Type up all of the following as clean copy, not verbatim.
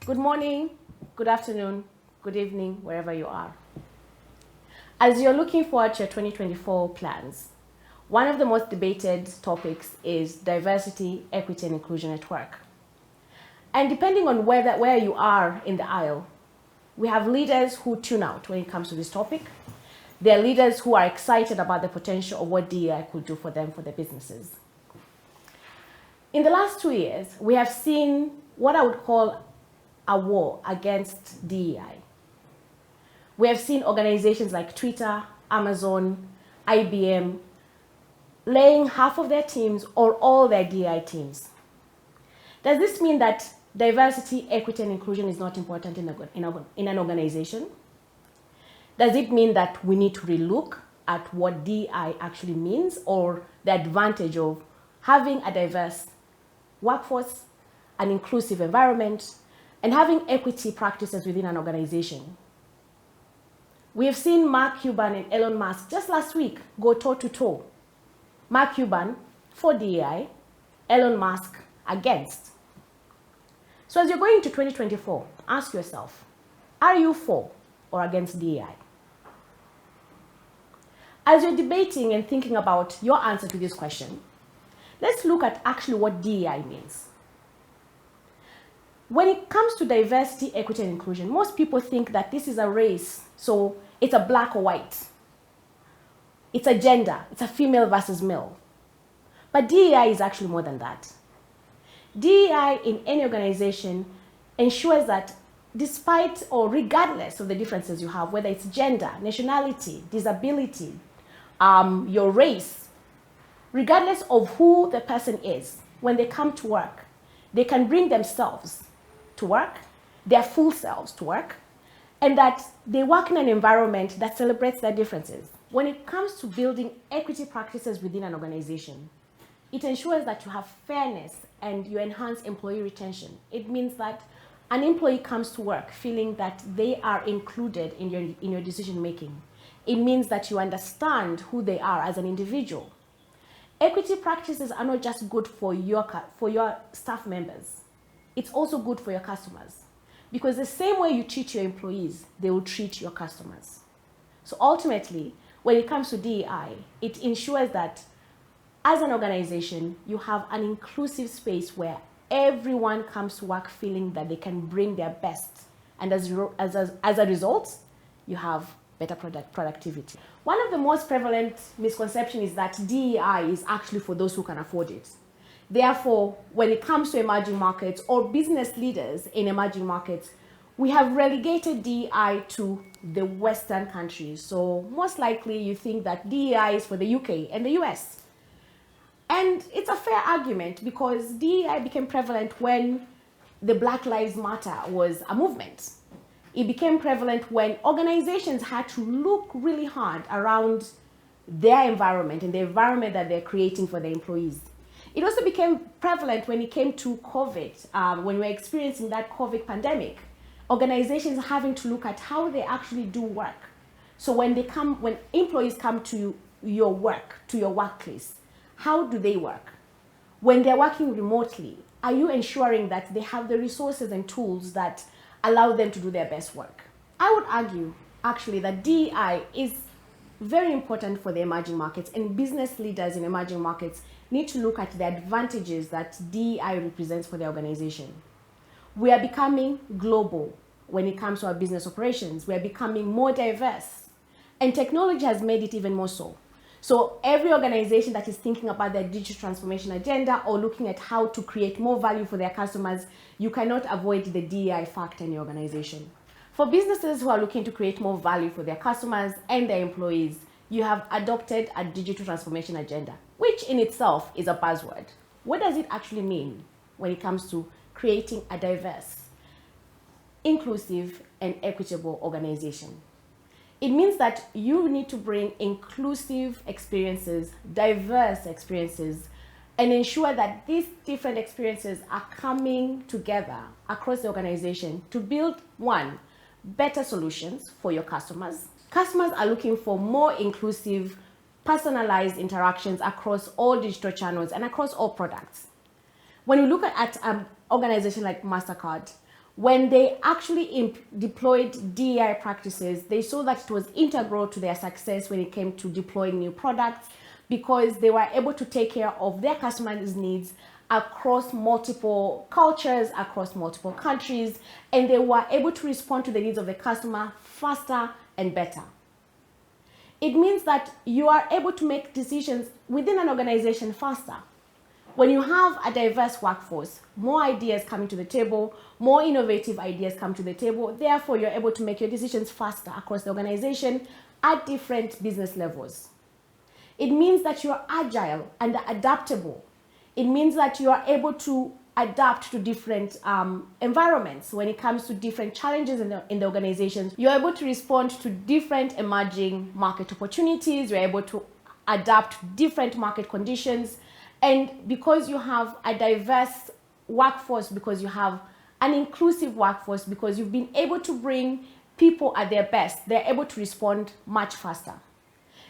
Good morning, good afternoon, good evening, wherever you are. As you're looking forward to your 2024 plans, one of the most debated topics is diversity, equity, and inclusion at work. And depending on where you are in the aisle, we have leaders who tune out when it comes to this topic. There are leaders who are excited about the potential of what DEI could do for them, for their businesses. In the last 2 years, we have seen what I would call a war against DEI. We have seen organizations like Twitter, Amazon, IBM laying half of their teams or all their DEI teams. Does this mean that diversity, equity, and inclusion is not important in an organization? Does it mean that we need to relook at what DEI actually means, or the advantage of having a diverse workforce, an inclusive environment, and having equity practices within an organization? We have seen Mark Cuban and Elon Musk just last week go toe to toe. Mark Cuban for DEI, Elon Musk against. So as you're going into 2024, ask yourself, are you for or against DEI? As you're debating and thinking about your answer to this question, let's look at actually what DEI means. When it comes to diversity, equity, and inclusion, most people think that this is a race, so it's a black or white. It's a gender, it's a female versus male. But DEI is actually more than that. DEI in any organization ensures that despite or regardless of the differences you have, whether it's gender, nationality, disability, your race, regardless of who the person is, when they come to work, they can bring themselves to work, their full selves to work, and that they work in an environment that celebrates their differences. When it comes to building equity practices within an organization, it ensures that you have fairness and you enhance employee retention. It means that an employee comes to work feeling that they are included in your decision making. It means that you understand who they are as an individual. Equity practices are not just good for your staff members. It's also good for your customers, because the same way you treat your employees, they will treat your customers. So ultimately, when it comes to DEI, it ensures that as an organization, you have an inclusive space where everyone comes to work feeling that they can bring their best. And as a result, you have better productivity. One of the most prevalent misconceptions is that DEI is actually for those who can afford it. Therefore, when it comes to emerging markets or business leaders in emerging markets, we have relegated DEI to the Western countries. So most likely you think that DEI is for the UK and the US. And it's a fair argument, because DEI became prevalent when the Black Lives Matter was a movement. It became prevalent when organizations had to look really hard around their environment and the environment that they're creating for their employees. It also became prevalent when it came to COVID, when we're experiencing that COVID pandemic. Organizations having to look at how they actually do work. So when employees come to your work, to your workplace, how do they work? When they're working remotely, are you ensuring that they have the resources and tools that allow them to do their best work? I would argue, actually, that DEI is very important for the emerging markets, and business leaders in emerging markets need to look at the advantages that DEI represents for their organization. We are becoming global when it comes to our business operations. We are becoming more diverse, and technology has made it even more so. So every organization that is thinking about their digital transformation agenda or looking at how to create more value for their customers, you cannot avoid the DEI factor in your organization. For businesses who are looking to create more value for their customers and their employees, you have adopted a digital transformation agenda, which in itself is a buzzword. What does it actually mean when it comes to creating a diverse, inclusive, and equitable organization? It means that you need to bring inclusive experiences, diverse experiences, and ensure that these different experiences are coming together across the organization to build, one, better solutions for your customers, Customers are looking for more inclusive, personalized interactions across all digital channels and across all products. When you look at an organization like MasterCard, when they actually deployed DEI practices, they saw that it was integral to their success when it came to deploying new products, because they were able to take care of their customers' needs across multiple cultures, across multiple countries, and they were able to respond to the needs of the customer faster and better. It means that you are able to make decisions within an organization faster. When you have a diverse workforce, more ideas coming to the table, more innovative ideas come to the table. Therefore, you're able to make your decisions faster across the organization at different business levels. It means that you're agile and adaptable. It means that you are able to adapt to different environments. When it comes to different challenges in the organizations, you're able to respond to different emerging market opportunities. You're able to adapt to different market conditions. And because you have a diverse workforce, because you have an inclusive workforce, because you've been able to bring people at their best, they're able to respond much faster.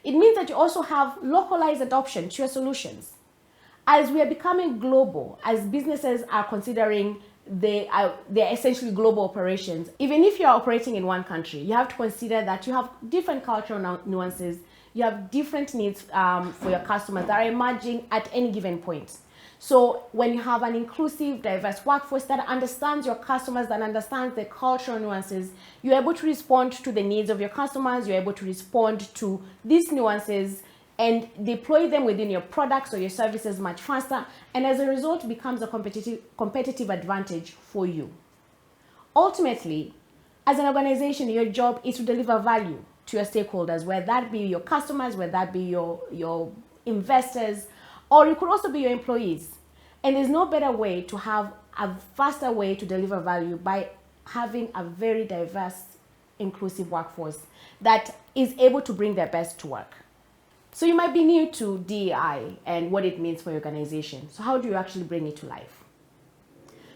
It means that you also have localized adoption to your solutions. As we are becoming global, as businesses are considering they're essentially global operations, even if you're operating in one country, you have to consider that you have different cultural nuances, you have different needs for your customers that are emerging at any given point. So when you have an inclusive, diverse workforce that understands your customers, that understands the cultural nuances, you're able to respond to the needs of your customers, you're able to respond to these nuances and deploy them within your products or your services much faster, and as a result becomes a competitive advantage for you. Ultimately, as an organization, your job is to deliver value to your stakeholders, whether that be your customers, whether that be your investors, or it could also be your employees. And there's no better way to have a faster way to deliver value by having a very diverse, inclusive workforce that is able to bring their best to work. So you might be new to DEI and what it means for your organization. So how do you actually bring it to life?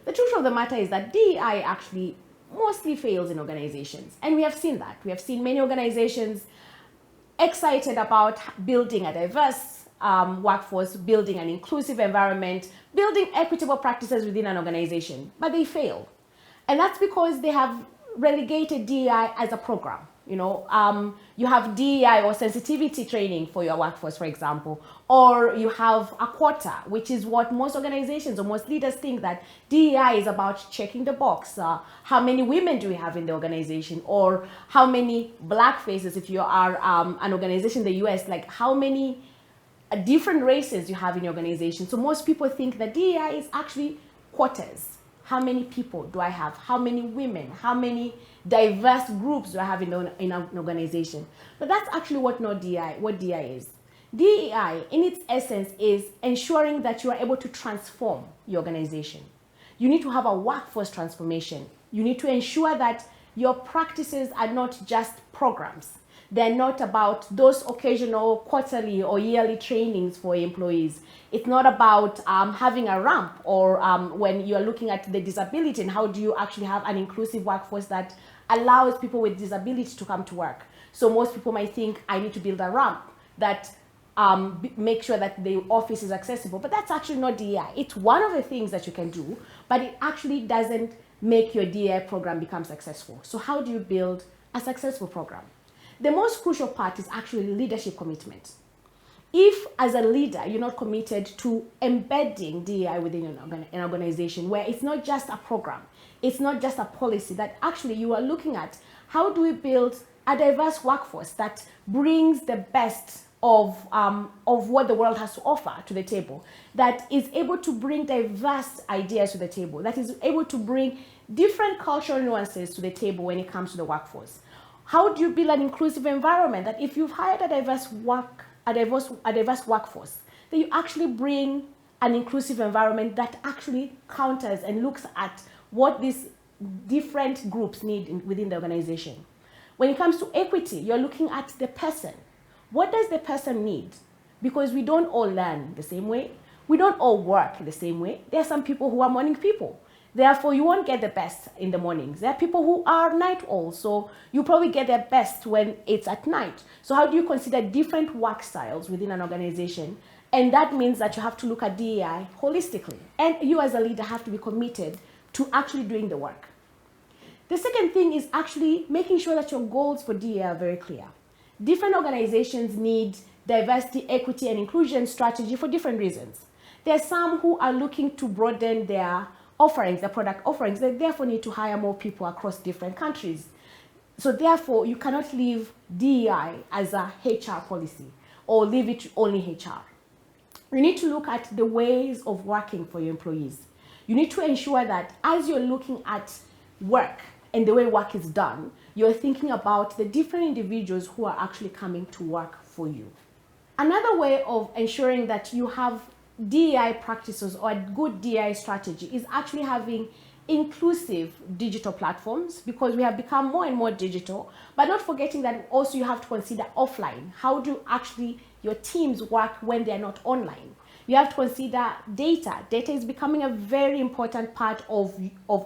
The truth of the matter is that DEI actually mostly fails in organizations. And we have seen that. We have seen many organizations excited about building a diverse workforce, building an inclusive environment, building equitable practices within an organization, but they fail. And that's because they have relegated DEI as a program. You have DEI or sensitivity training for your workforce, for example, or you have a quota, which is what most organizations or most leaders think that DEI is about checking the box. How many women do we have in the organization, or how many black faces if you are an organization in the US, like how many different races you have in your organization. So most people think that DEI is actually quotas. How many people do I have? How many women? How many diverse groups do I have in an organization? But that's actually what DEI is. DEI, in its essence, is ensuring that you are able to transform your organization. You need to have a workforce transformation. You need to ensure that your practices are not just programs. They're not about those occasional quarterly or yearly trainings for employees. It's not about having a ramp or when you're looking at the disability and how do you actually have an inclusive workforce that allows people with disability to come to work. So most people might think, I need to build a ramp that make sure that the office is accessible. But that's actually not DEI. It's one of the things that you can do, but it actually doesn't make your DEI program become successful. So how do you build a successful program? The most crucial part is actually leadership commitment. If, as a leader, you're not committed to embedding DEI within an organization, where it's not just a program, it's not just a policy, that actually you are looking at how do we build a diverse workforce that brings the best of what the world has to offer to the table, that is able to bring diverse ideas to the table, that is able to bring different cultural nuances to the table when it comes to the workforce. How do you build an inclusive environment that if you've hired a diverse workforce, that you actually bring an inclusive environment that actually counters and looks at what these different groups need within the organization. When it comes to equity, you're looking at the person. What does the person need? Because we don't all learn the same way. We don't all work the same way. There are some people who are morning people. Therefore, you won't get the best in the mornings. There are people who are night owls, so you probably get their best when it's at night. So how do you consider different work styles within an organization? And that means that you have to look at DEI holistically. And you as a leader have to be committed to actually doing the work. The second thing is actually making sure that your goals for DEI are very clear. Different organizations need diversity, equity, and inclusion strategy for different reasons. There are some who are looking to broaden their offerings, their product offerings. They therefore need to hire more people across different countries. So therefore, you cannot leave DEI as a HR policy or leave it to only HR. You need to look at the ways of working for your employees. You need to ensure that as you're looking at work and the way work is done, you're thinking about the different individuals who are actually coming to work for you. Another way of ensuring that you have DEI practices or a good DEI strategy is actually having inclusive digital platforms, because we have become more and more digital, but not forgetting that also you have to consider offline. How do actually your teams work when they're not online? You have to consider data. Data is becoming a very important part of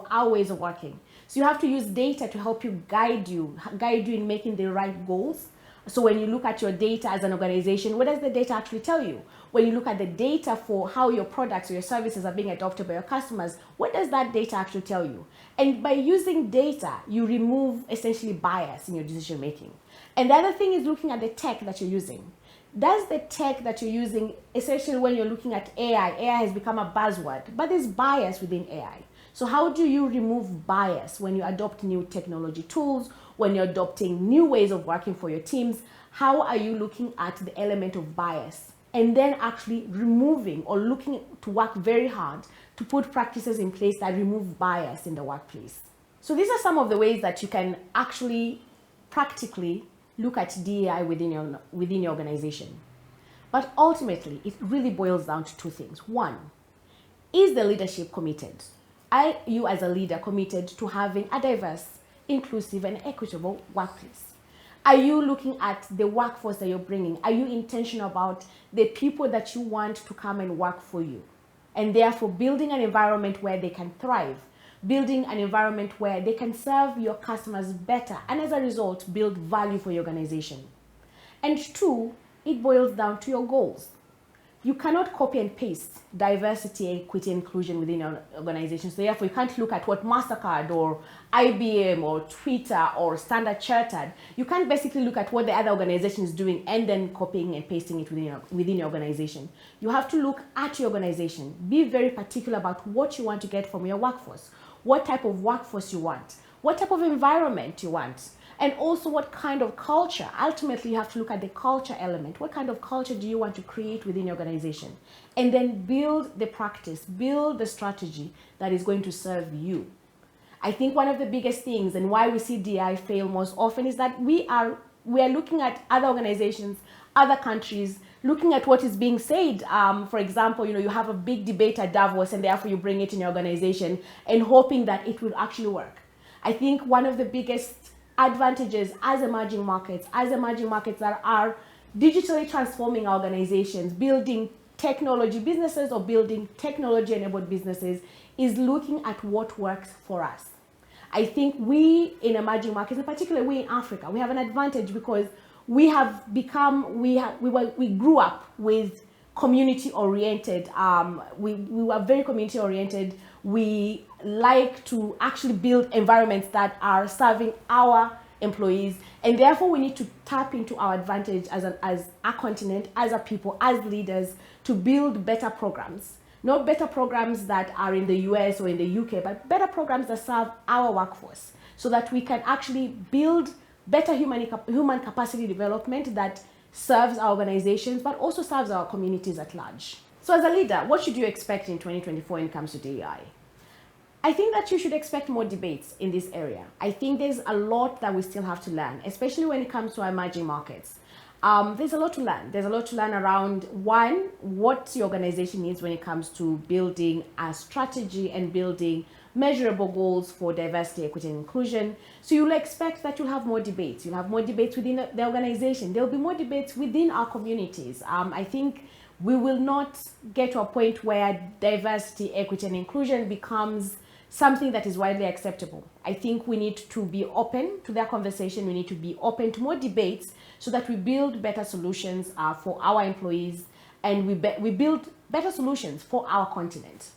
our ways of working. So you have to use data to help you guide you in making the right goals. So when you look at your data as an organization, what does the data actually tell you? When you look at the data for how your products or your services are being adopted by your customers, what does that data actually tell you? And by using data, you remove essentially bias in your decision making. And the other thing is looking at the tech that you're using. Does the tech that you're using, especially when you're looking at AI has become a buzzword, but there's bias within AI. So how do you remove bias when you adopt new technology tools, when you're adopting new ways of working for your teams? How are you looking at the element of bias and then actually removing or looking to work very hard to put practices in place that remove bias in the workplace? So these are some of the ways that you can actually practically look at DEI within your organization. But ultimately, it really boils down to two things. One, is the leadership committed? Are you as a leader committed to having a diverse, inclusive, and equitable workplace? Are you looking at the workforce that you're bringing? Are you intentional about the people that you want to come and work for you? And therefore building an environment where they can thrive, building an environment where they can serve your customers better, and as a result, build value for your organization. And two, it boils down to your goals. You cannot copy and paste diversity, equity, inclusion within your organization. So therefore, you can't look at what MasterCard or IBM or Twitter or Standard Chartered. You can't basically look at what the other organization is doing and then copying and pasting it within your organization. You have to look at your organization. Be very particular about what you want to get from your workforce, what type of workforce you want, what type of environment you want, and also what kind of culture. Ultimately, you have to look at the culture element. What kind of culture do you want to create within your organization? And then build the practice, build the strategy that is going to serve you. I think one of the biggest things and why we see DEI fail most often is that we are looking at other organizations, other countries, looking at what is being said. For example, you have a big debate at Davos and therefore you bring it in your organization and hoping that it will actually work. I think one of the biggest advantages as emerging markets that are digitally transforming organizations, building technology businesses or building technology-enabled businesses, is looking at what works for us. I think we in emerging markets, in particular we in Africa, we have an advantage because we grew up with community-oriented. We were very community-oriented. We like to actually build environments that are serving our employees, and therefore we need to tap into our advantage as a continent, as a people, as leaders, to build better programs. Not better programs that are in the US or in the UK, but better programs that serve our workforce, so that we can actually build better human capacity development that serves our organizations, but also serves our communities at large. So as a leader, what should you expect in 2024 when it comes to DEI? I think that you should expect more debates in this area. I think there's a lot that we still have to learn, especially when it comes to emerging markets. There's a lot to learn. There's a lot to learn around, one, what your organization needs when it comes to building a strategy and building measurable goals for diversity, equity, and inclusion. So you'll expect that you'll have more debates. You'll have more debates within the organization. There'll be more debates within our communities. I think we will not get to a point where diversity, equity, and inclusion becomes something that is widely acceptable. I think we need to be open to that conversation. We need to be open to more debates so that we build better solutions for our employees, and we build better solutions for our continent.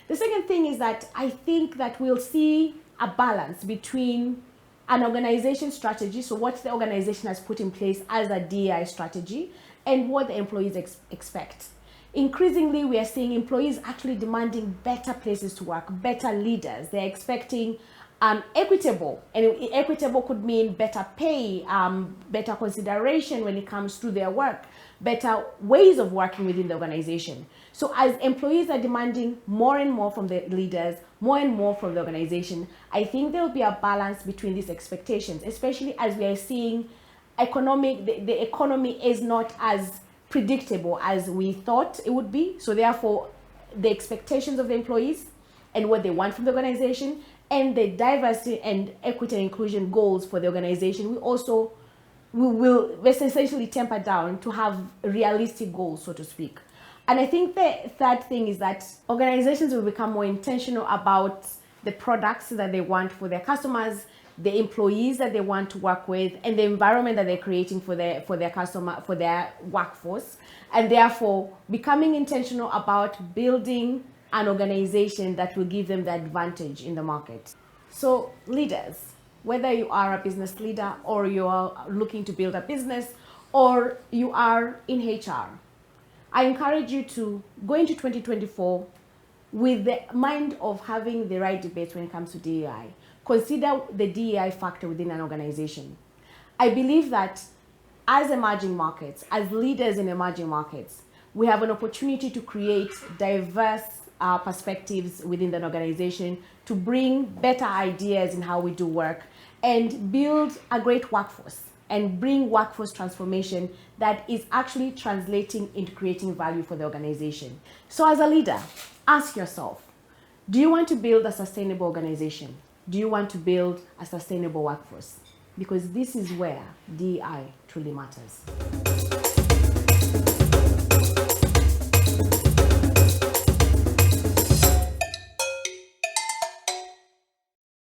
The second thing is that I think that we'll see a balance between an organization strategy, so what the organization has put in place as a DEI strategy, and what the employees expect. Increasingly, we are seeing employees actually demanding better places to work, better leaders. They're expecting equitable, and equitable could mean better pay, better consideration when it comes to their work, better ways of working within the organization. So as employees are demanding more and more from the leaders, more and more from the organization, I think there will be a balance between these expectations, especially as we are seeing the economy is not as predictable as we thought it would be. So therefore, the expectations of the employees and what they want from the organization, and the diversity and equity and inclusion goals for the organization, we will essentially temper down to have realistic goals, so to speak. And I think the third thing is that organizations will become more intentional about the products that they want for their customers, the employees that they want to work with, and the environment that they're creating for their workforce, and therefore becoming intentional about building an organization that will give them the advantage in the market. So leaders, whether you are a business leader or you are looking to build a business or you are in HR, I encourage you to go into 2024 with the mind of having the right debates when it comes to DEI. Consider the DEI factor within an organization. I believe that as emerging markets, as leaders in emerging markets, we have an opportunity to create diverse perspectives within an organization, to bring better ideas in how we do work, and build a great workforce, and bring workforce transformation that is actually translating into creating value for the organization. So as a leader, ask yourself, do you want to build a sustainable organization? Do you want to build a sustainable workforce? Because this is where DEI truly matters.